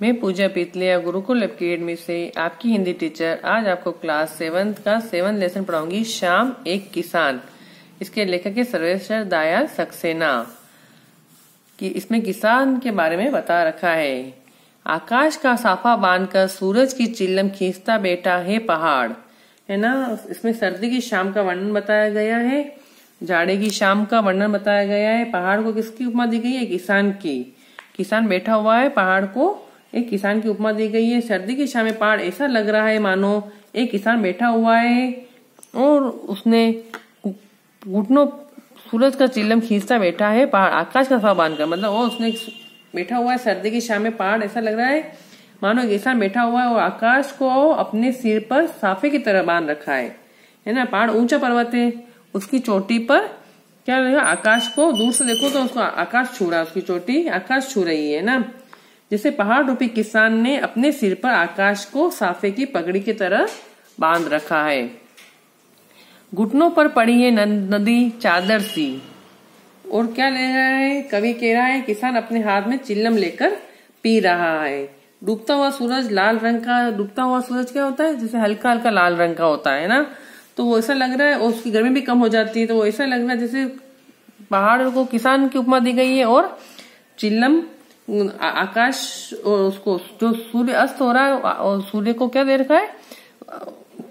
मैं पूजा पितलिया गुरुकुल एकेडमी से आपकी हिंदी टीचर आज आपको क्लास 7 का 7 लेसन पढ़ाऊंगी। शाम एक किसान। इसके लेखक है सर्वेश्वर दयाल सक्सेना। कि इसमें किसान के बारे में बता रखा है। आकाश का साफा बांधकर सूरज की चिल्लम खींचता बैठा है पहाड़, है ना। इसमें सर्दी की शाम का वर्णन बताया गया है, जाड़े की शाम का वर्णन बताया गया है। पहाड़ को किसकी उपमा दी गई है? किसान की। किसान बैठा हुआ है, पहाड़ को एक किसान की उपमा दी गई है। सर्दी की शाम में पहाड़ ऐसा लग रहा है मानो एक किसान बैठा हुआ है और उसने घुटनों सूरज का चिल्लम खींचता बैठा है पहाड़ आकाश का साफा बांधकर। मतलब वो उसने बैठा हुआ है सर्दी की शाम में, पहाड़ ऐसा लग रहा है मानो एक किसान बैठा हुआ है और आकाश को अपने सिर पर साफे की तरह बांध रखा है ना। पहाड़ ऊंचा पर्वत है, उसकी चोटी पर क्या लगा? आकाश को दूर से देखो तो उसको आकाश छू रहा है, उसकी चोटी आकाश छू रही है ना। जैसे पहाड़ रूपी किसान ने अपने सिर पर आकाश को साफे की पगड़ी की तरह बांध रखा है। घुटनों पर पड़ी है नदी चादर सी। और क्या ले रहा है? कवि कह रहा है किसान अपने हाथ में चिल्लम लेकर पी रहा है। डूबता हुआ सूरज लाल रंग का। डूबता हुआ सूरज क्या होता है? जैसे हल्का हल्का लाल रंग का होता है ना। तो वो ऐसा लग रहा है और उसकी गर्मी भी कम हो जाती है। तो वो ऐसा लग रहा है जैसे पहाड़ को किसान की उपमा दी गई है और चिल्लम आकाश और उसको जो सूर्य अस्त हो रहा है और सूर्य को क्या दे रखा है?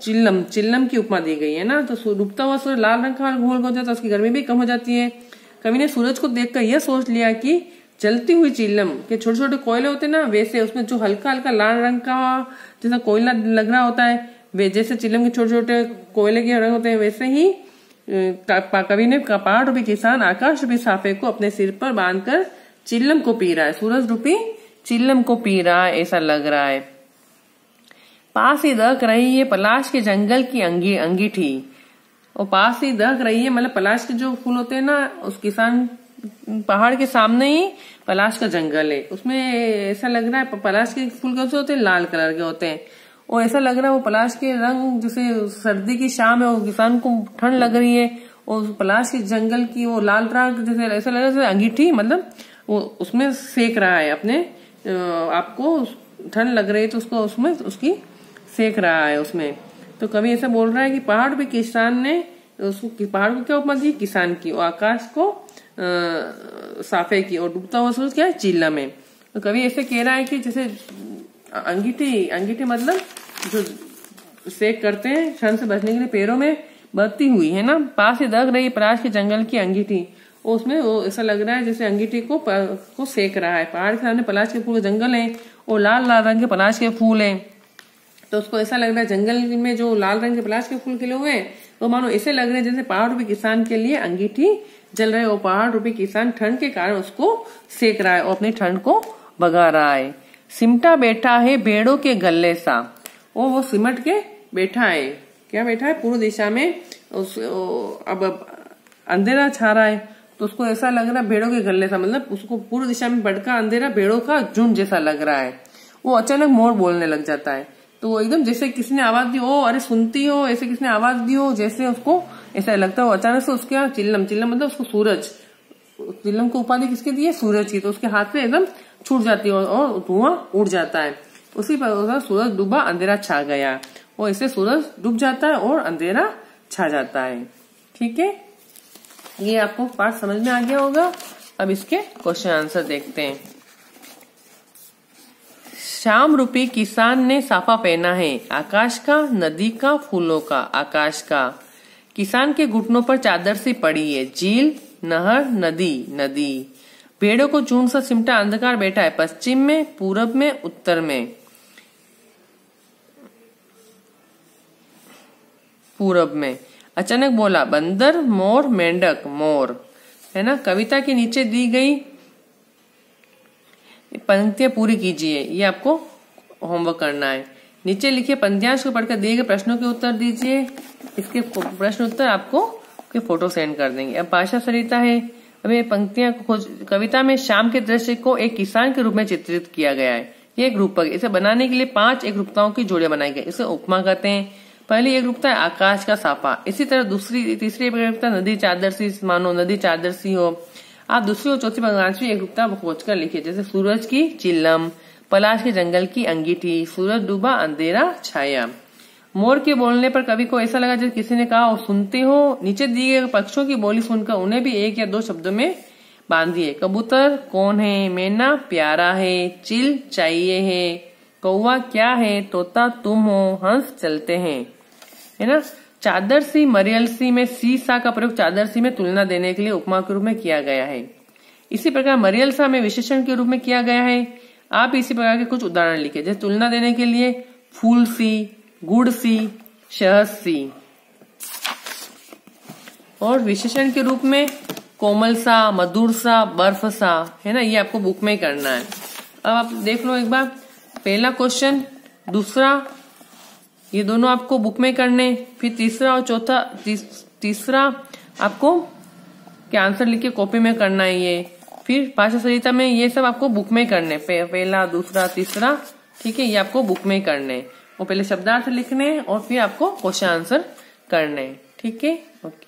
चिल्लम की उपमा दी गई है ना। तो डूबता हुआ सूर्य लाल रंग का घोल हो जाता है, उसकी गर्मी भी कम हो जाती है। कवि ने सूरज को देखकर यह सोच लिया कि जलती हुई चिल्लम के छोटे छोटे कोयले होते ना, वैसे उसमें जो हल्का हल्का लाल रंग का जैसा कोयला लग रहा होता है, वे जैसे चिल्लम के छोटे छोटे कोयले के रंग होते हैं, वैसे ही कवि ने पहाड़ रूपी किसान आकाश रूपी साफे को अपने सिर पर बांधकर चिल्लम को पी रहा है, सूरज रूपी चिल्लम को पी रहा है, ऐसा लग रहा है। पास ही दहक रही है पलाश के जंगल की अंगीठी। और पास ही दहक रही है मतलब पलाश के जो फूल होते हैं ना, उस किसान पहाड़ के सामने ही पलाश का जंगल है। उसमें ऐसा लग रहा है पलाश के फूल कैसे होते हैं? लाल कलर के होते हैं। और ऐसा लग रहा है वो पलाश के रंग जैसे सर्दी की शाम है और किसान को ठंड लग रही है और पलाश के जंगल की वो लाल रंग जैसे ऐसा लग रहा है अंगीठी, मतलब वो उसमें सेक रहा है अपने आपको। ठंड लग रही है तो उसको उसमें उसकी सेक रहा है उसमें। तो कवि ऐसा बोल रहा है कि पहाड़ पे किसान ने उसको पहाड़ को क्या उपमा दी? किसान की। और आकाश को साफे की और डूबता हुआ सूरज क्या है? चिल्लम में। तो कवि ऐसे कह रहा है कि जैसे अंगीठी मतलब जो सेक करते हैं ठंड से बचने के लिए पैरों में बहती हुई, है ना। पास ही दग रही पलाश के जंगल की अंगीठी। और उसमें वो ऐसा लग रहा है जैसे अंगीठी को सेक रहा है। पहाड़ के सामने पलाश के फूल जंगल है और लाल लाल रंग के पलाश के फूल हैं। तो उसको ऐसा लग रहा है जंगल में जो लाल रंग के पलाश के फूल खिले हुए हैं वो मानो ऐसे लग रहे हैं जैसे पहाड़ रूपी किसान के लिए अंगीठी जल रहे और पहाड़ रूपी किसान ठंड के कारण उसको सेक रहा है और अपनी ठंड को भगा रहा है। सिमटा बैठा है भेड़ों के गले सा। और वो सिमट के बैठा है। क्या बैठा है? पूर्व दिशा में अब अंधेरा छा रहा है तो उसको ऐसा लग रहा है भेड़ों के गले सा, मतलब उसको पूर्व दिशा में भटका अंधेरा भेड़ों का झुंड जैसा लग रहा है। वो अचानक मोर बोलने लग जाता है। तो वो एकदम जैसे किसी ने आवाज दी हो, अरे सुनती हो, ऐसे किसी ने आवाज दी हो, जैसे उसको ऐसा लगता है। अचानक से उसके चिल्लम मतलब उसको सूरज, चिल्लम को उपाधि किसके दी है? सूरज की। तो उसके हाथ में एकदम छूट जाती है और धुआं उड़ जाता है। उसी पर सूरज डूबा अंधेरा छा गया। और ऐसे सूरज डूब जाता है और अंधेरा छा जाता है। ठीक है, ये आपको पाठ समझ में आ गया होगा। अब इसके क्वेश्चन आंसर देखते हैं। शाम रूपी किसान ने साफा पहना है आकाश का, नदी का, फूलों का। आकाश का। किसान के घुटनों पर चादर सी पड़ी है। झील, नहर, नदी, नदी। भेड़ों को चूर्ण सा सिमटा अंधकार बैठा है पश्चिम में, पूरब में, उत्तर में। पूरब में। अचानक बोला बंदर, मोर, मेंढक, मोर, है ना। कविता के नीचे दी गई पंक्तियां पूरी कीजिए, ये आपको होमवर्क करना है। नीचे लिखे पंक्तियां को पढ़कर दिए गए प्रश्नों के उत्तर दीजिए। इसके प्रश्न उत्तर आपको के फोटो सेंड कर देंगे। अब भाषा सरिता है। अब ये पंक्तियां कविता में शाम के दृश्य को एक किसान के रूप में चित्रित किया गया है। ये एक रूपक। इसे बनाने के लिए 5 एक रूपताओं की जोड़ियां बनाई गई। इसे उपमा कहते हैं। पहली एक रूपता है आकाश का साफा। इसी तरह तीसरी एक रूपता नदी चादर सी, मानो नदी चादर सी हो। आप दूसरी और चौथी 5वीं एक रूपता खोज कर लिखिए। जैसे सूरज की चिल्लम, पलाश के जंगल की अंगीठी, सूरज डूबा अंधेरा छाया। मोर के बोलने पर कवि को ऐसा लगा जैसे किसी ने कहा और सुनते हो। नीचे दिए गए पक्षियों की बोली सुनकर उन्हें भी एक या दो शब्दों में बांधिए। कबूतर कौन है, मैना प्यारा है, चिल चाहिए है, कौवा क्या है, तोता तुम हो, हंस चलते हैं, है ना। चादर सी मरियल सी में सी सा का प्रयोग चादर सी में तुलना देने के लिए उपमा के रूप में किया गया है। इसी प्रकार मरियल सा में विशेषण के रूप में किया गया है। आप इसी प्रकार के कुछ उदाहरण लिखे, जैसे तुलना देने के लिए फूल सी, गुड़ सी, शहद सी, और विशेषण के रूप में कोमल सा, मधुर सा, बर्फ सा, है ना। ये आपको बुक में करना है। अब आप देख लो एक बार, पहला क्वेश्चन, दूसरा, ये दोनों आपको बुक में करने, फिर तीसरा और चौथा, तीसरा आपको क्या आंसर लिख के कॉपी में करना है ये, फिर भाषा संहिता में ये सब आपको बुक में करने, पहला दूसरा तीसरा, ठीक है, ये आपको बुक में करने। वो पहले शब्दार्थ लिखने और फिर आपको क्वेश्चन आंसर करने, ठीक है, ओके।